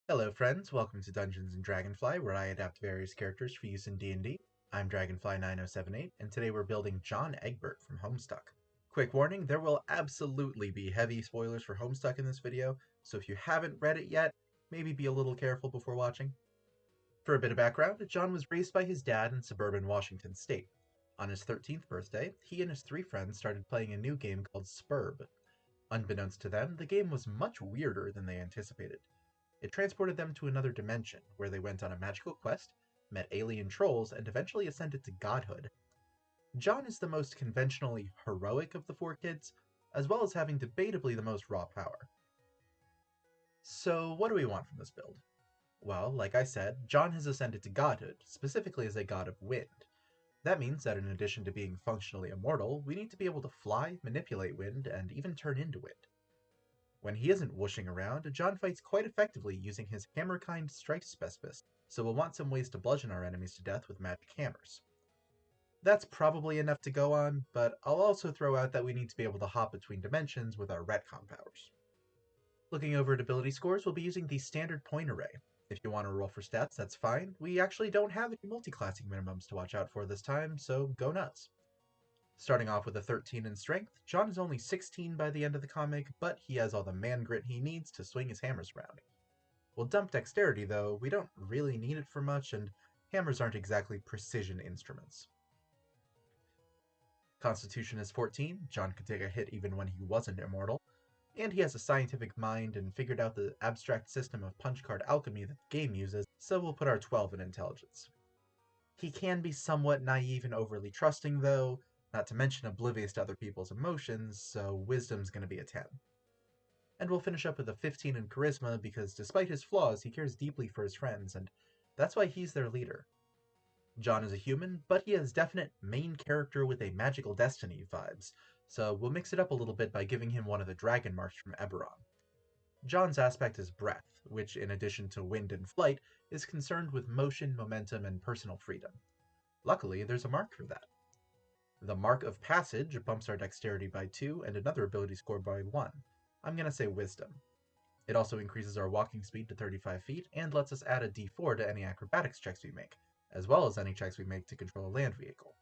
Hello friends, welcome to Dungeons & Dragonfly, where I adapt various characters for use in D&D. I'm Dragonfly9078, and today we're building John Egbert from Homestuck. Quick warning, there will absolutely be heavy spoilers for Homestuck in this video, so if you haven't read it yet, maybe be a little careful before watching. For a bit of background, John was raised by his dad in suburban Washington state. On his 13th birthday, he and his three friends started playing a new game called Spurb. Unbeknownst to them, the game was much weirder than they anticipated. It transported them to another dimension, where they went on a magical quest, met alien trolls, and eventually ascended to godhood. John is the most conventionally heroic of the four kids, as well as having debatably the most raw power. So what do we want from this build? Well, like I said, John has ascended to godhood, specifically as a god of wind. That means that in addition to being functionally immortal, we need to be able to fly, manipulate wind, and even turn into wind. When he isn't whooshing around, John fights quite effectively using his hammer-kind strike specialist, so we'll want some ways to bludgeon our enemies to death with magic hammers. That's probably enough to go on, but I'll also throw out that we need to be able to hop between dimensions with our retcon powers. Looking over at ability scores, we'll be using the standard point array. If you want to roll for stats, that's fine. We actually don't have any multi-classing minimums to watch out for this time, so go nuts. Starting off with a 13 in strength, John is only 16 by the end of the comic, but he has all the man grit he needs to swing his hammers around. We'll dump dexterity though, we don't really need it for much, and hammers aren't exactly precision instruments. Constitution is 14, John could take a hit even when he wasn't immortal, and he has a scientific mind and figured out the abstract system of punch card alchemy that the game uses, so we'll put our 12 in intelligence. He can be somewhat naive and overly trusting though, not to mention oblivious to other people's emotions, so wisdom's going to be a 10. And we'll finish up with a 15 in charisma because despite his flaws, he cares deeply for his friends, and that's why he's their leader. John is a human, but he has definite main character with a magical destiny vibes, so we'll mix it up a little bit by giving him one of the Dragonmarks from Eberron. John's aspect is breath, which in addition to wind and flight, is concerned with motion, momentum, and personal freedom. Luckily, there's a mark for that. The Mark of Passage bumps our dexterity by 2 and another ability score by 1. I'm going to say Wisdom. It also increases our walking speed to 35 feet and lets us add a d4 to any acrobatics checks we make, as well as any checks we make to control a land vehicle.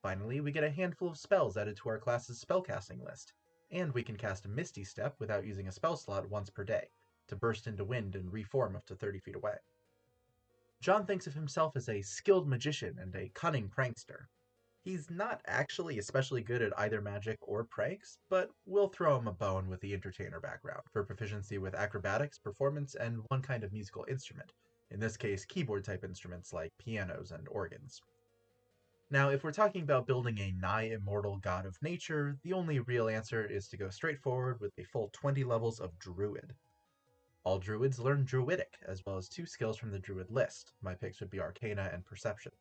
Finally, we get a handful of spells added to our class's spellcasting list, and we can cast Misty Step without using a spell slot once per day, to burst into wind and reform up to 30 feet away. John thinks of himself as a skilled magician and a cunning prankster. He's not actually especially good at either magic or pranks, but we'll throw him a bone with the entertainer background for proficiency with acrobatics, performance, and one kind of musical instrument, in this case keyboard-type instruments like pianos and organs. Now, if we're talking about building a nigh-immortal god of nature, the only real answer is to go straight forward with a full 20 levels of Druid. All Druids learn Druidic, as well as 2 skills from the Druid list. My picks would be Arcana and Perception.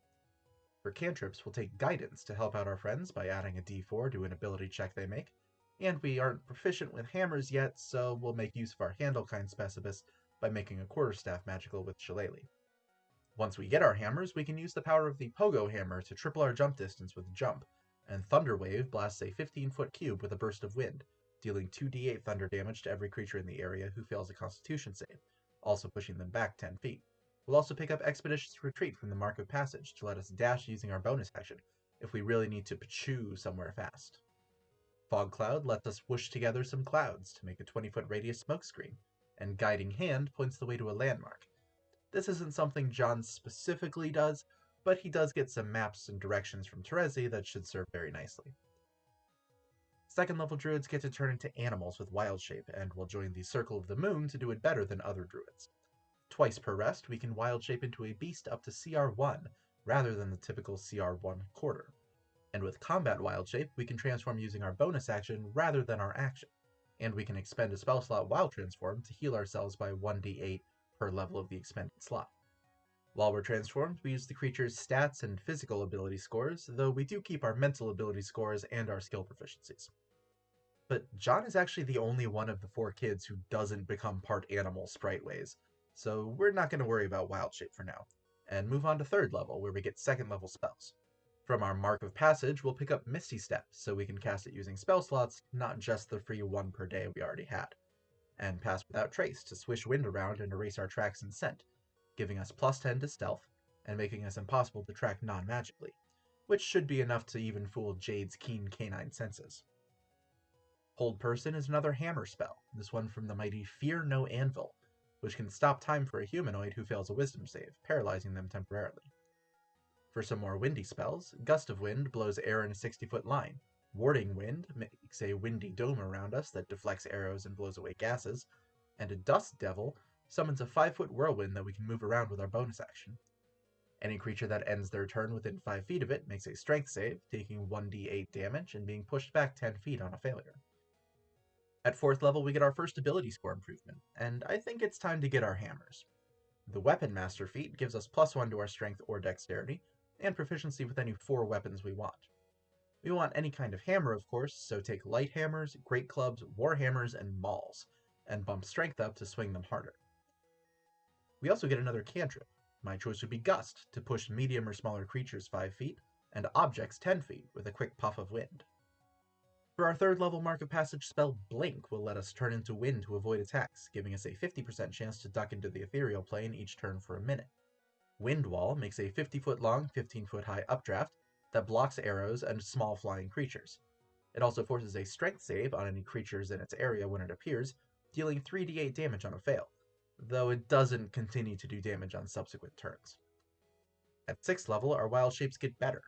For cantrips, we'll take Guidance to help out our friends by adding a d4 to an ability check they make, and we aren't proficient with hammers yet, so we'll make use of our handle-kind specialist by making a quarterstaff magical with Shillelagh. Once we get our hammers, we can use the power of the Pogo Hammer to triple our jump distance with Jump, and Thunder Wave blasts a 15-foot cube with a burst of wind, dealing 2d8 thunder damage to every creature in the area who fails a Constitution save, also pushing them back 10 feet. We'll also pick up Expeditious Retreat from the Mark of Passage to let us dash using our bonus action if we really need to pachoo somewhere fast. Fog Cloud lets us whoosh together some clouds to make a 20-foot radius smokescreen, and Guiding Hand points the way to a landmark. This isn't something John specifically does, but he does get some maps and directions from Terezi that should serve very nicely. Second level druids get to turn into animals with wild shape, and will join the Circle of the Moon to do it better than other druids. Twice per rest, we can wild shape into a beast up to CR1, rather than the typical CR1 quarter. And with combat wild shape, we can transform using our bonus action rather than our action, and we can expend a spell slot while transformed to heal ourselves by 1d8 per level of the expended slot. While we're transformed, we use the creature's stats and physical ability scores, though we do keep our mental ability scores and our skill proficiencies. But John is actually the only one of the 4 kids who doesn't become part animal spriteways, so we're not going to worry about wild shape for now, and move on to 3rd level, where we get 2nd level spells. From our Mark of Passage, we'll pick up Misty Step, so we can cast it using spell slots, not just the free 1 per day we already had. and Pass Without Trace to swish wind around and erase our tracks and scent, giving us +10 to stealth, and making us impossible to track non-magically, which should be enough to even fool Jade's keen canine senses. Hold Person is another hammer spell, this one from the mighty Fear No Anvil, which can stop time for a humanoid who fails a wisdom save, paralyzing them temporarily. For some more windy spells, Gust of Wind blows air in a 60-foot line, Warding Wind makes a windy dome around us that deflects arrows and blows away gases, and a Dust Devil summons a 5-foot whirlwind that we can move around with our bonus action. Any creature that ends their turn within 5 feet of it makes a strength save, taking 1d8 damage and being pushed back 10 feet on a failure. At 4th level, we get our first ability score improvement, and I think it's time to get our hammers. The Weapon Master feat gives us +1 to our strength or dexterity, and proficiency with any 4 weapons we want. We want any kind of hammer, of course, so take light hammers, great clubs, war hammers, and mauls, and bump strength up to swing them harder. We also get another cantrip. My choice would be Gust, to push medium or smaller creatures 5 feet, and objects 10 feet, with a quick puff of wind. For our 3rd level Mark of Passage spell, Blink will let us turn into wind to avoid attacks, giving us a 50% chance to duck into the ethereal plane each turn for a minute. Wind Wall makes a 50-foot long, 15-foot high updraft that blocks arrows and small flying creatures. It also forces a strength save on any creatures in its area when it appears, dealing 3d8 damage on a fail, though it doesn't continue to do damage on subsequent turns. At 6th level, our wild shapes get better.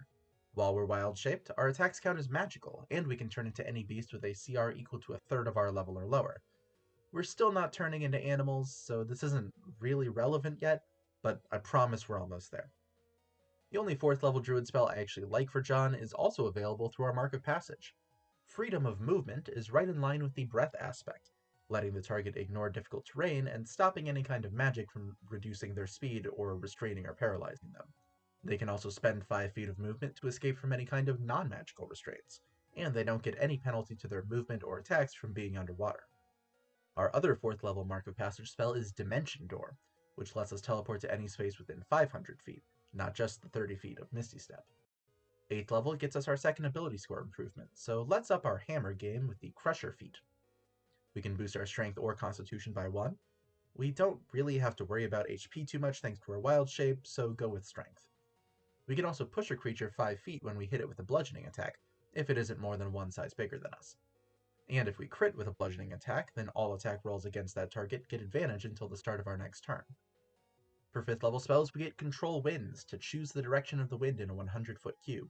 While we're wild shaped, our attacks count as magical, and we can turn into any beast with a CR equal to 1/3 of our level or lower. We're still not turning into animals, so this isn't really relevant yet, but I promise we're almost there. The only 4th level druid spell I actually like for John is also available through our Mark of Passage. Freedom of Movement is right in line with the breath aspect, letting the target ignore difficult terrain and stopping any kind of magic from reducing their speed or restraining or paralyzing them. They can also spend 5 feet of movement to escape from any kind of non-magical restraints, and they don't get any penalty to their movement or attacks from being underwater. Our other 4th level Mark of Passage spell is Dimension Door, which lets us teleport to any space within 500 feet, not just the 30 feet of Misty Step. 8th level gets us our 2nd ability score improvement, so let's up our hammer game with the Crusher feat. We can boost our strength or constitution by 1. We don't really have to worry about HP too much thanks to our wild shape, so go with strength. We can also push a creature 5 feet when we hit it with a bludgeoning attack, if it isn't more than 1 size bigger than us. And if we crit with a bludgeoning attack, then all attack rolls against that target get advantage until the start of our next turn. For 5th level spells, we get Control Winds to choose the direction of the wind in a 100-foot cube.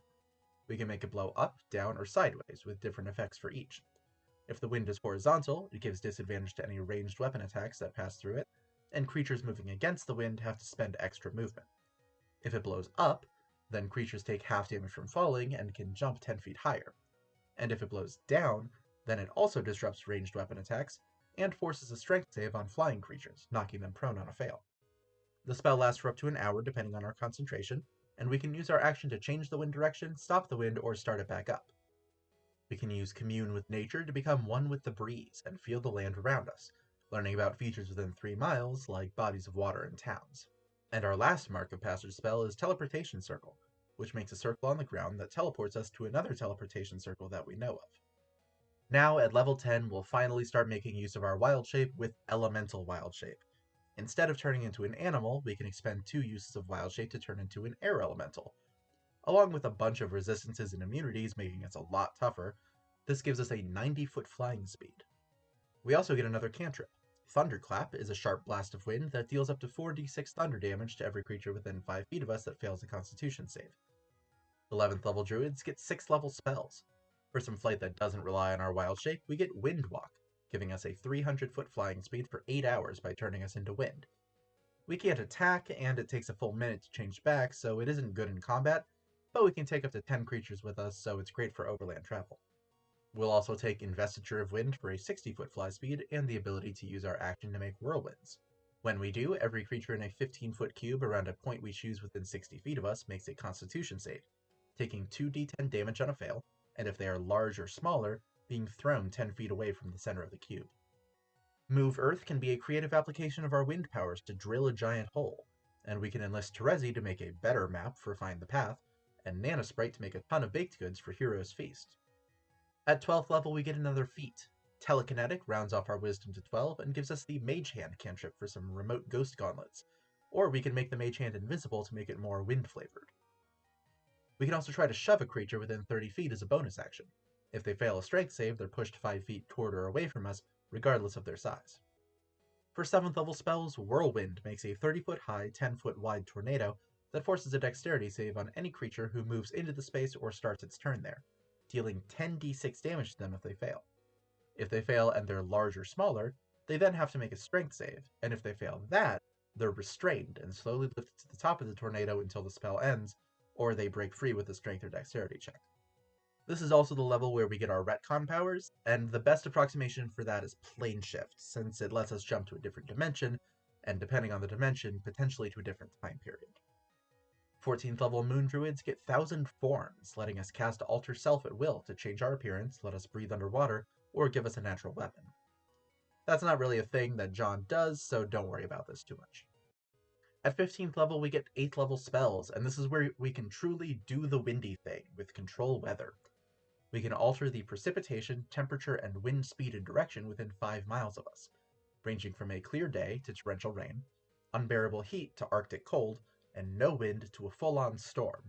We can make it blow up, down, or sideways, with different effects for each. If the wind is horizontal, it gives disadvantage to any ranged weapon attacks that pass through it, and creatures moving against the wind have to spend extra movement. If it blows up, then creatures take half damage from falling and can jump 10 feet higher. And if it blows down, then it also disrupts ranged weapon attacks, and forces a strength save on flying creatures, knocking them prone on a fail. The spell lasts for up to an hour depending on our concentration, and we can use our action to change the wind direction, stop the wind, or start it back up. We can use Commune with Nature to become one with the breeze and feel the land around us, learning about features within 3 miles like bodies of water and towns. And our last Mark of Passage spell is Teleportation Circle, which makes a circle on the ground that teleports us to another teleportation circle that we know of. Now, at level 10, we'll finally start making use of our wild shape with Elemental Wild Shape. Instead of turning into an animal, we can expend 2 uses of wild shape to turn into an air elemental. Along with a bunch of resistances and immunities making us a lot tougher, this gives us a 90-foot flying speed. We also get another cantrip. Thunderclap is a sharp blast of wind that deals up to 4d6 thunder damage to every creature within 5 feet of us that fails a constitution save. 11th level druids get 6th level spells. For some flight that doesn't rely on our wild shape, we get Wind Walk, giving us a 300-foot flying speed for 8 hours by turning us into wind. We can't attack, and it takes a full minute to change back, so it isn't good in combat, but we can take up to 10 creatures with us, so it's great for overland travel. We'll also take Investiture of Wind for a 60-foot fly speed and the ability to use our action to make whirlwinds. When we do, every creature in a 15-foot cube around a point we choose within 60 feet of us makes a constitution save, taking 2d10 damage on a fail, and if they are large or smaller, being thrown 10 feet away from the center of the cube. Move Earth can be a creative application of our wind powers to drill a giant hole, and we can enlist Terezi to make a better map for Find the Path, and Nanosprite to make a ton of baked goods for Hero's Feast. At 12th level we get another feat, Telekinetic rounds off our Wisdom to 12 and gives us the Mage Hand cantrip for some remote ghost gauntlets, or we can make the Mage Hand invisible to make it more wind-flavored. We can also try to shove a creature within 30 feet as a bonus action. If they fail a strength save, they're pushed 5 feet toward or away from us, regardless of their size. For 7th level spells, Whirlwind makes a 30-foot high, 10-foot wide tornado that forces a dexterity save on any creature who moves into the space or starts its turn there, dealing 10d6 damage to them if they fail. If they fail and they're large or smaller, they then have to make a strength save, and if they fail that, they're restrained and slowly lifted to the top of the tornado until the spell ends, or they break free with a strength or dexterity check. This is also the level where we get our retcon powers, and the best approximation for that is plane shift, since it lets us jump to a different dimension, and depending on the dimension, potentially to a different time period. 14th level Moon Druids get 1,000 forms, letting us cast Alter Self at will to change our appearance, let us breathe underwater, or give us a natural weapon. That's not really a thing that John does, so don't worry about this too much. At 15th level, we get 8th level spells, and this is where we can truly do the windy thing with Control Weather. We can alter the precipitation, temperature, and wind speed and direction within 5 miles of us, ranging from a clear day to torrential rain, unbearable heat to Arctic cold, and no wind to a full-on storm.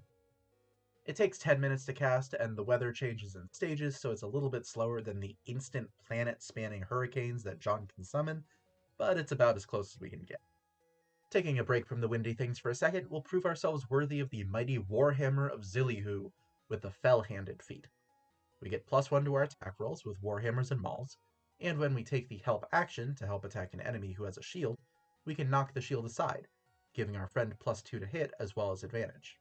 It takes 10 minutes to cast, and the weather changes in stages, so it's a little bit slower than the instant planet-spanning hurricanes that John can summon, but it's about as close as we can get. Taking a break from the windy things for a second, we'll prove ourselves worthy of the mighty Warhammer of Zillihu with the Fell-Handed feat. We get +1 to our attack rolls with Warhammers and Mauls, and when we take the help action to help attack an enemy who has a shield, we can knock the shield aside, giving our friend +2 to hit as well as advantage.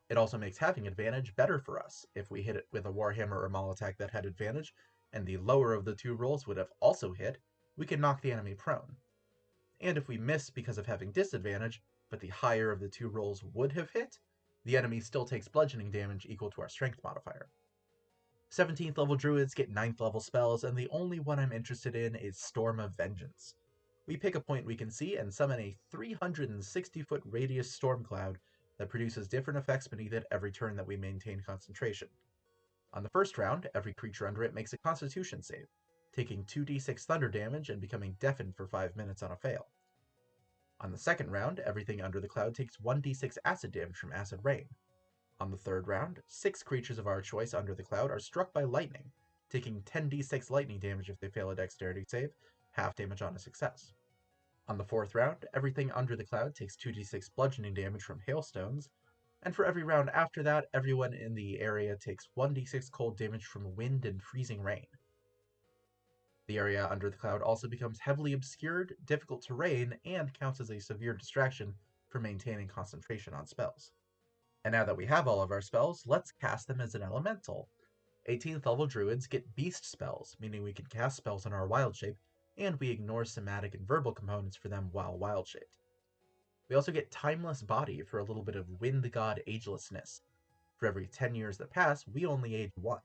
It also makes having advantage better for us. If we hit it with a Warhammer or Maul attack that had advantage, and the lower of the 2 rolls would have also hit, we can knock the enemy prone. And if we miss because of having disadvantage, but the higher of the 2 rolls would have hit, the enemy still takes bludgeoning damage equal to our strength modifier. 17th level Druids get 9th level spells, and the only one I'm interested in is Storm of Vengeance. We pick a point we can see and summon a 360-foot radius storm cloud that produces different effects beneath it every turn that we maintain concentration. On the first round, every creature under it makes a Constitution save, taking 2d6 thunder damage and becoming deafened for 5 minutes on a fail. On the second round, everything under the cloud takes 1d6 acid damage from acid rain. On the third round, 6 creatures of our choice under the cloud are struck by lightning, taking 10d6 lightning damage if they fail a dexterity save, half damage on a success. On the fourth round, everything under the cloud takes 2d6 bludgeoning damage from hailstones, and for every round after that, everyone in the area takes 1d6 cold damage from wind and freezing rain. The area under the cloud also becomes heavily obscured, difficult terrain, and counts as a severe distraction for maintaining concentration on spells. And now that we have all of our spells, let's cast them as an elemental. 18th level Druids get beast spells, meaning we can cast spells in our wild shape, and we ignore somatic and verbal components for them while wild shaped. We also get Timeless Body for a little bit of Wind God agelessness. For every 10 years that pass, we only age 1.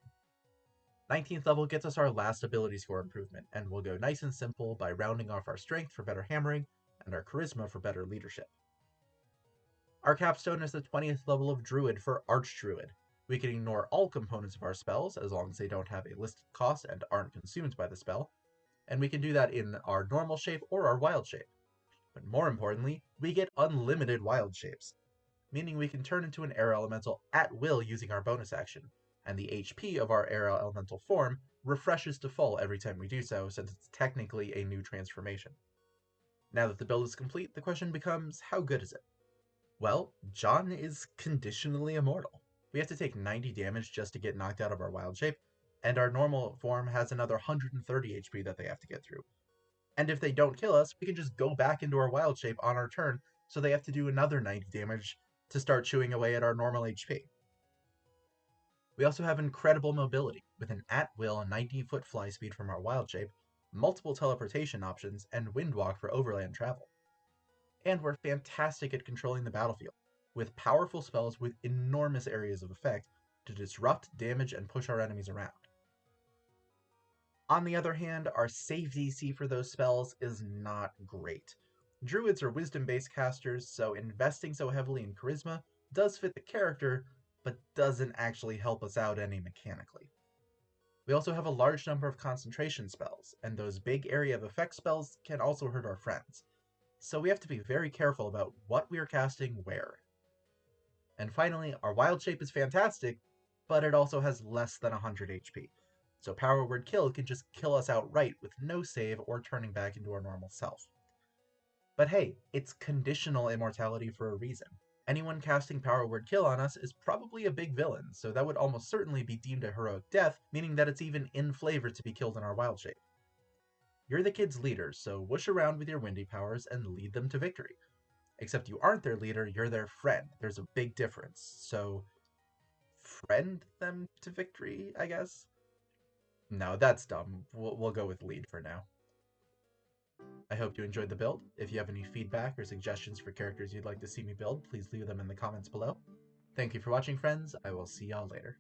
19th level gets us our last ability score improvement, and we'll go nice and simple by rounding off our strength for better hammering, and our charisma for better leadership. Our capstone is the 20th level of Druid for Archdruid. We can ignore all components of our spells as long as they don't have a listed cost and aren't consumed by the spell, and we can do that in our normal shape or our wild shape. But more importantly, we get unlimited wild shapes, meaning we can turn into an air elemental at will using our bonus action, and the HP of our air elemental form refreshes to full every time we do so, since it's technically a new transformation. Now that the build is complete, the question becomes, how good is it? Well, John is conditionally immortal. We have to take 90 damage just to get knocked out of our wild shape, and our normal form has another 130 HP that they have to get through. And if they don't kill us, we can just go back into our wild shape on our turn, so they have to do another 90 damage to start chewing away at our normal HP. We also have incredible mobility, with an at-will 90-foot fly speed from our wild shape, multiple teleportation options, and windwalk for overland travel. And we're fantastic at controlling the battlefield, with powerful spells with enormous areas of effect to disrupt, damage, and push our enemies around. On the other hand, our save DC for those spells is not great. Druids are wisdom-based casters, so investing so heavily in charisma does fit the character, but doesn't actually help us out any mechanically. We also have a large number of concentration spells, and those big area of effect spells can also hurt our friends. So we have to be very careful about what we are casting where. And finally, our wild shape is fantastic, but it also has less than 100 HP. So Power Word Kill can just kill us outright with no save or turning back into our normal self. But hey, it's conditional immortality for a reason. Anyone casting Power Word Kill on us is probably a big villain, so that would almost certainly be deemed a heroic death, meaning that it's even in flavor to be killed in our wild shape. You're the kid's leader, so whoosh around with your windy powers and lead them to victory. Except you aren't their leader, you're their friend. There's a big difference. So, friend them to victory, I guess? No, that's dumb. We'll go with lead for now. I hope you enjoyed the build. If you have any feedback or suggestions for characters you'd like to see me build, please leave them in the comments below. Thank you for watching, friends. I will see y'all later.